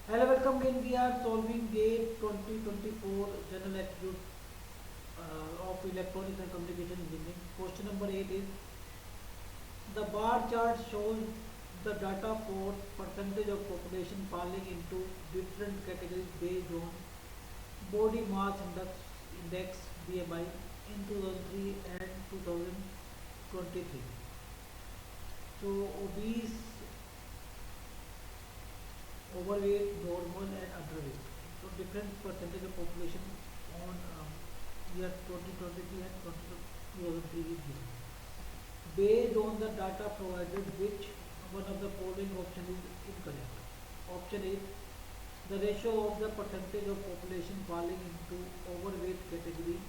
Hello, welcome again. We are solving GATE 2024 General Aptitude of Electronics and Communication Engineering. Question number 8 is the bar chart shows the data for percentage of population falling into different categories based on body mass index BMI in 2003 and 2023. So obese, overweight, normal and underweight. So different percentage of population on year 2023 and 2023 is given. Based on the data provided, which one of the following option is incorrect? Option A, the ratio of the percentage of population falling into overweight category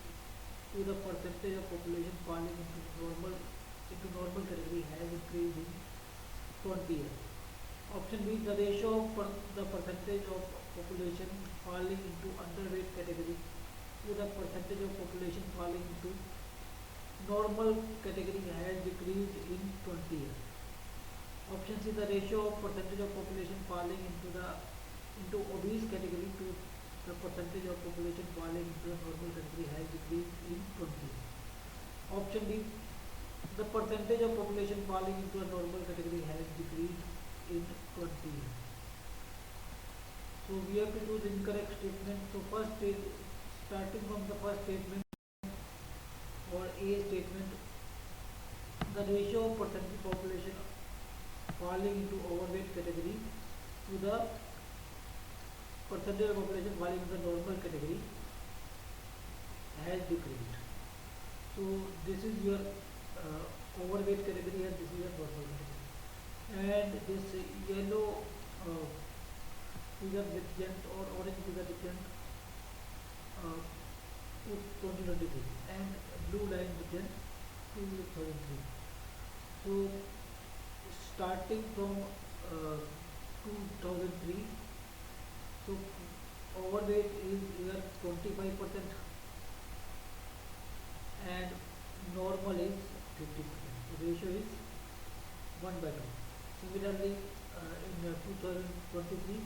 to the percentage of population falling into normal category has increased in 20 years. Option B, the ratio of the percentage of population falling into underweight category to the percentage of population falling into normal category has decreased in 20 years. Option C, the ratio of percentage of population falling into obese category to the percentage of population falling into the normal category has decreased in 20 years. Option D, the percentage of population falling into a normal category has decreased in 20 years. So we have to choose incorrect statement. So first is starting from the first statement or A statement, the ratio of percentage population falling into overweight category to the percentage of population falling into the normal category has decreased. So this is your overweight category and this is your normal category. And this yellow figure represent or orange figure represent 2023 and blue line represent 2003. So starting from 2003, so overweight is here 25% and normal is 50%. The ratio is 1 by 2. Similarly, in 2023,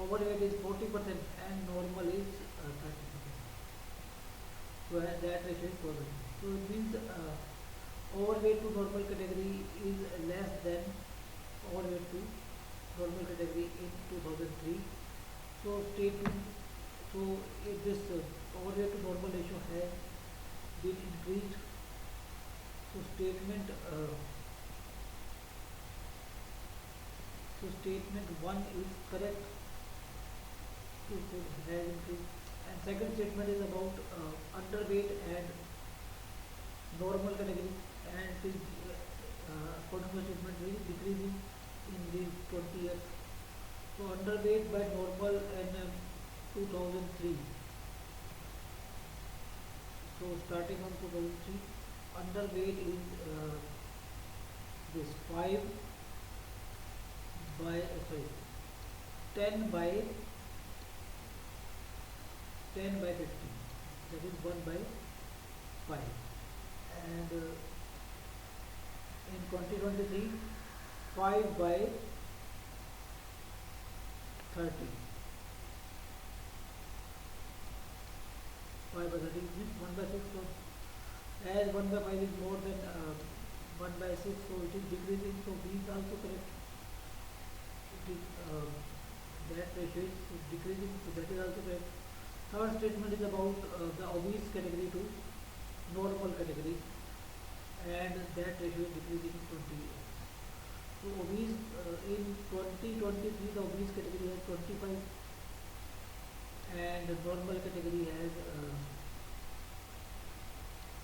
overweight is 40% and normal is 30%. So that ratio is 4. So it means overweight to normal category is less than overweight to normal category in 2003. So statement, so if this overweight to normal ratio has been increased, so statement 1 is correct, so it has increased. And second statement is about underweight and normal category, and it is according to the statement is decreasing in these 20 years. So underweight by normal in 2003. So starting from 2003, underweight is this 5 by 10 by 50. That is 1 by 5. And in 2023, 5 by 30. 5 by 30 means 1 by 6. So as 1 by 5 is more than 1 by 6, so it is decreasing. So B is also correct. It is that ratio is decreasing, so that is also correct. Third statement is about the obese category to normal category, and that ratio is decreasing in 20 years. So obese in 2023, the obese category has 25 and the normal category has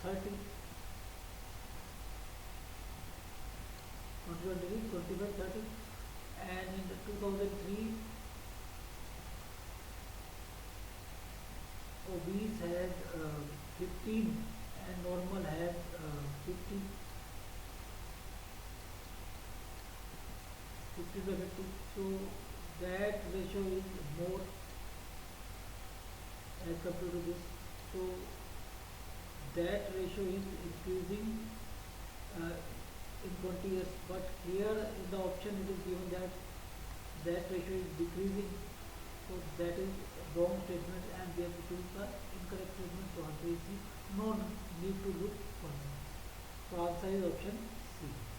30. 2023, 25, 30. And in the 2003, obese has 15 and normal has 50. 50 by 50. So that ratio is more as compared to this. So that ratio is increasing in 20 years. But here in the option it is given that that ratio is decreasing. So that is wrong statement and we have to choose the incorrect statement. So answer is C. No need to look further. So answer is option C.